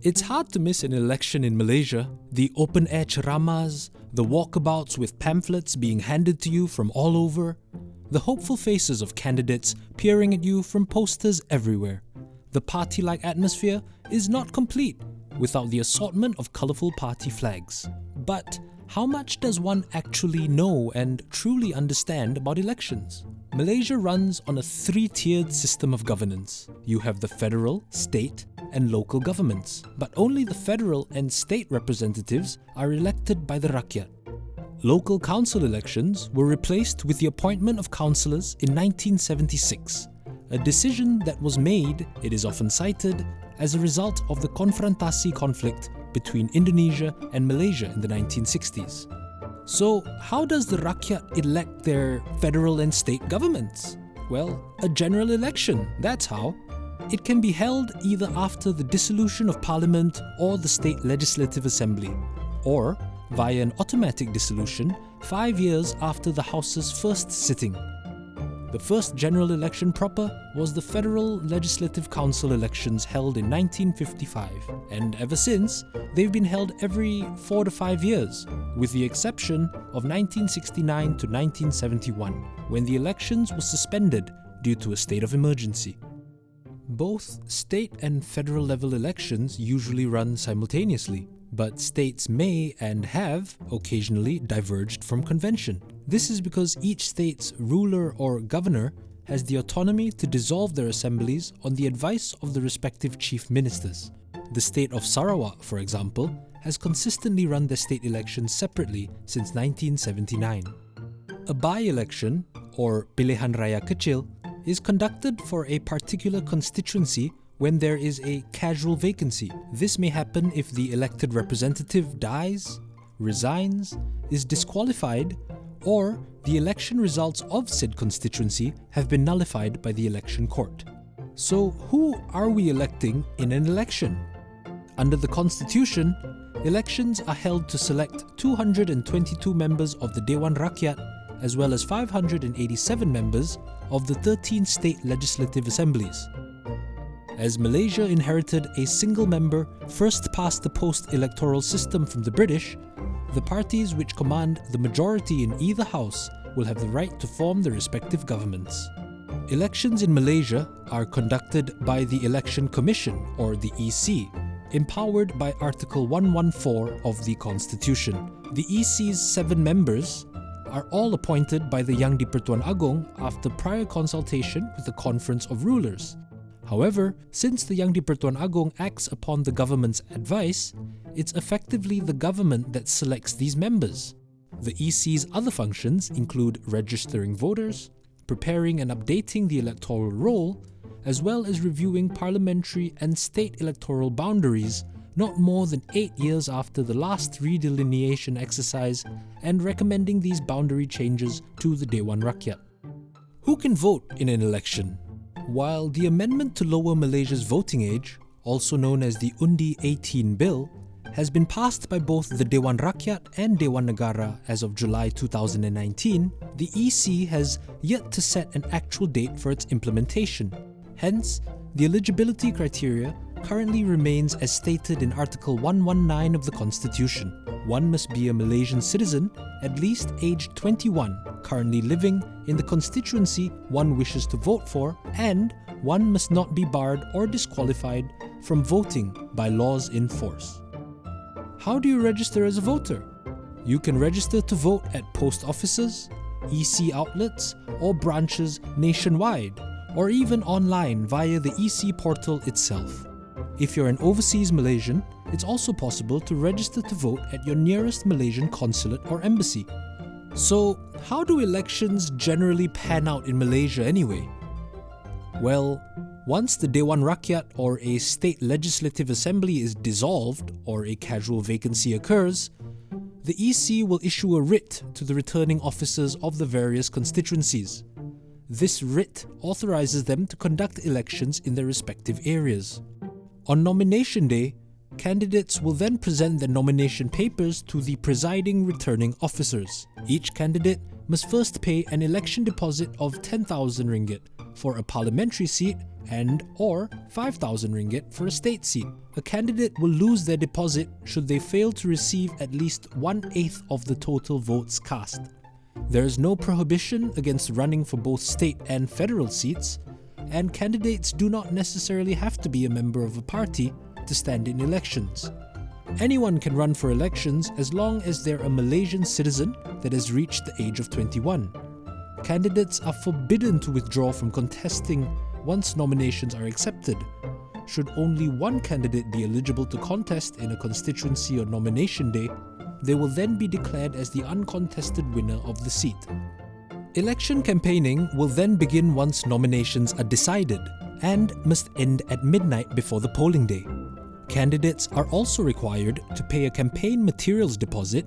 It's hard to miss an election in Malaysia. The open-air ceramahs, the walkabouts with pamphlets being handed to you from all over, the hopeful faces of candidates peering at you from posters everywhere. The party-like atmosphere is not complete without the assortment of colourful party flags. But how much does one actually know and truly understand about elections? Malaysia runs on a three-tiered system of governance. You have the federal, state, and local governments, but only the federal and state representatives are elected by the rakyat. Local council elections were replaced with the appointment of councillors in 1976, a decision that was made, it is often cited, as a result of the konfrontasi conflict between Indonesia and Malaysia in the 1960s. So, how does the rakyat elect their federal and state governments? Well, a general election, that's how. It can be held either after the dissolution of Parliament or the State Legislative Assembly, or via an automatic dissolution 5 years after the House's first sitting. The first general election proper was the Federal Legislative Council elections held in 1955, and ever since, they've been held every 4 to 5 years, with the exception of 1969 to 1971, when the elections were suspended due to a state of emergency. Both state and federal level elections usually run simultaneously, but states may and have occasionally diverged from convention. This is because each state's ruler or governor has the autonomy to dissolve their assemblies on the advice of the respective chief ministers. The state of Sarawak, for example, has consistently run their state elections separately since 1979. A by-election, or pilihan raya kecil, is conducted for a particular constituency when there is a casual vacancy. This may happen if the elected representative dies, resigns, is disqualified, or the election results of said constituency have been nullified by the election court. So, who are we electing in an election? Under the Constitution, elections are held to select 222 members of the Dewan Rakyat as well as 587 members of the 13 state legislative assemblies. As Malaysia inherited a single-member, first-past-the-post electoral system from the British, the parties which command the majority in either house will have the right to form their respective governments. Elections in Malaysia are conducted by the Election Commission, or the EC, empowered by Article 114 of the Constitution. The EC's 7 members are all appointed by the Yang di-Pertuan Agong after prior consultation with the Conference of Rulers. However, since the Yang di-Pertuan Agong acts upon the government's advice, it's effectively the government that selects these members. The EC's other functions include registering voters, preparing and updating the electoral roll, as well as reviewing parliamentary and state electoral boundaries not more than 8 years after the last redelineation exercise and recommending these boundary changes to the Dewan Rakyat. Who can vote in an election? While the amendment to lower Malaysia's voting age, also known as the Undi18 bill, has been passed by both the Dewan Rakyat and Dewan Negara as of July 2019, the EC has yet to set an actual date for its implementation. Hence, the eligibility criteria currently remains as stated in Article 119 of the Constitution. One must be a Malaysian citizen, at least aged 21, currently living in the constituency one wishes to vote for, and one must not be barred or disqualified from voting by laws in force. How do you register as a voter? You can register to vote at post offices, EC outlets, or branches nationwide, or even online via the EC portal itself. If you're an overseas Malaysian, it's also possible to register to vote at your nearest Malaysian consulate or embassy. So, how do elections generally pan out in Malaysia anyway? Well, once the Dewan Rakyat or a state legislative assembly is dissolved or a casual vacancy occurs, the EC will issue a writ to the returning officers of the various constituencies. This writ authorizes them to conduct elections in their respective areas. On nomination day, candidates will then present their nomination papers to the presiding returning officers. Each candidate must first pay an election deposit of 10,000 ringgit, for a parliamentary seat and or 5,000 ringgit for a state seat. A candidate will lose their deposit should they fail to receive at least 1/8 of the total votes cast. There is no prohibition against running for both state and federal seats, and candidates do not necessarily have to be a member of a party to stand in elections. Anyone can run for elections as long as they're a Malaysian citizen that has reached the age of 21. Candidates are forbidden to withdraw from contesting once nominations are accepted. Should only one candidate be eligible to contest in a constituency on nomination day, they will then be declared as the uncontested winner of the seat. Election campaigning will then begin once nominations are decided and must end at midnight before the polling day. Candidates are also required to pay a campaign materials deposit,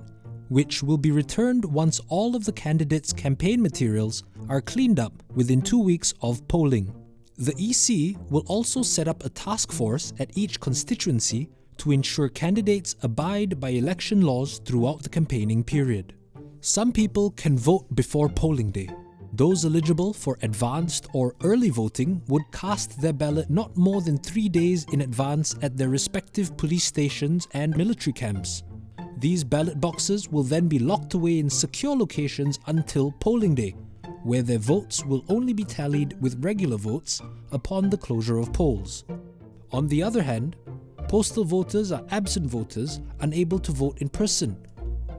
which will be returned once all of the candidates' campaign materials are cleaned up within 2 weeks of polling. The EC will also set up a task force at each constituency to ensure candidates abide by election laws throughout the campaigning period. Some people can vote before polling day. Those eligible for advanced or early voting would cast their ballot not more than 3 days in advance at their respective police stations and military camps. These ballot boxes will then be locked away in secure locations until polling day, where their votes will only be tallied with regular votes upon the closure of polls. On the other hand, postal voters are absent voters unable to vote in person.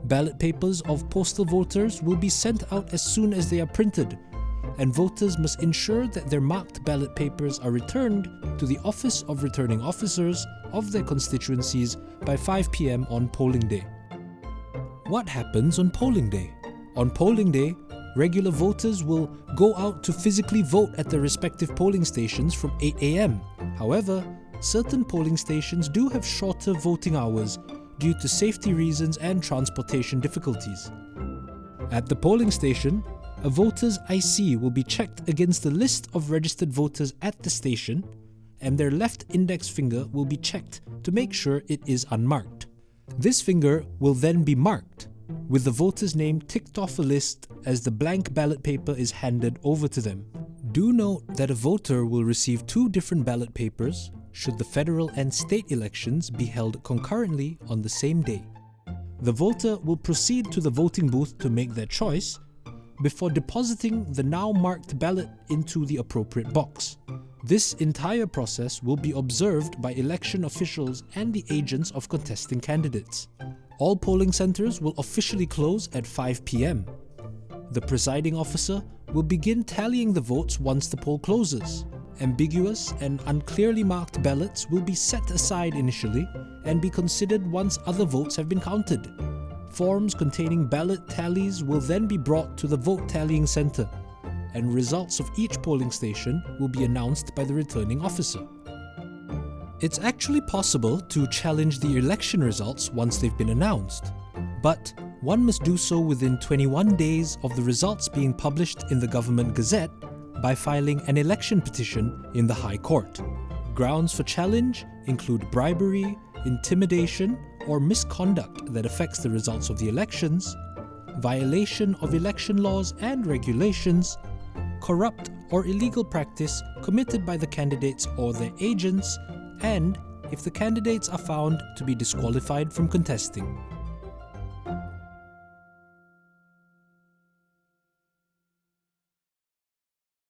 Ballot papers of postal voters will be sent out as soon as they are printed, and voters must ensure that their marked ballot papers are returned to the Office of Returning Officers of their constituencies by 5 p.m. on polling day. What happens on polling day? On polling day, regular voters will go out to physically vote at their respective polling stations from 8 a.m. However, certain polling stations do have shorter voting hours due to safety reasons and transportation difficulties. At the polling station, a voter's IC will be checked against the list of registered voters at the station, and their left index finger will be checked to make sure it is unmarked. This finger will then be marked, with the voter's name ticked off a list as the blank ballot paper is handed over to them. Do note that a voter will receive 2 different ballot papers should the federal and state elections be held concurrently on the same day. The voter will proceed to the voting booth to make their choice before depositing the now marked ballot into the appropriate box. This entire process will be observed by election officials and the agents of contesting candidates. All polling centres will officially close at 5 p.m. The presiding officer will begin tallying the votes once the poll closes. Ambiguous and unclearly marked ballots will be set aside initially and be considered once other votes have been counted. Forms containing ballot tallies will then be brought to the vote tallying centre, and results of each polling station will be announced by the returning officer. It's actually possible to challenge the election results once they've been announced, but one must do so within 21 days of the results being published in the Government Gazette by filing an election petition in the High Court. Grounds for challenge include bribery, intimidation, or misconduct that affects the results of the elections, violation of election laws and regulations, corrupt or illegal practice committed by the candidates or their agents, and if the candidates are found to be disqualified from contesting.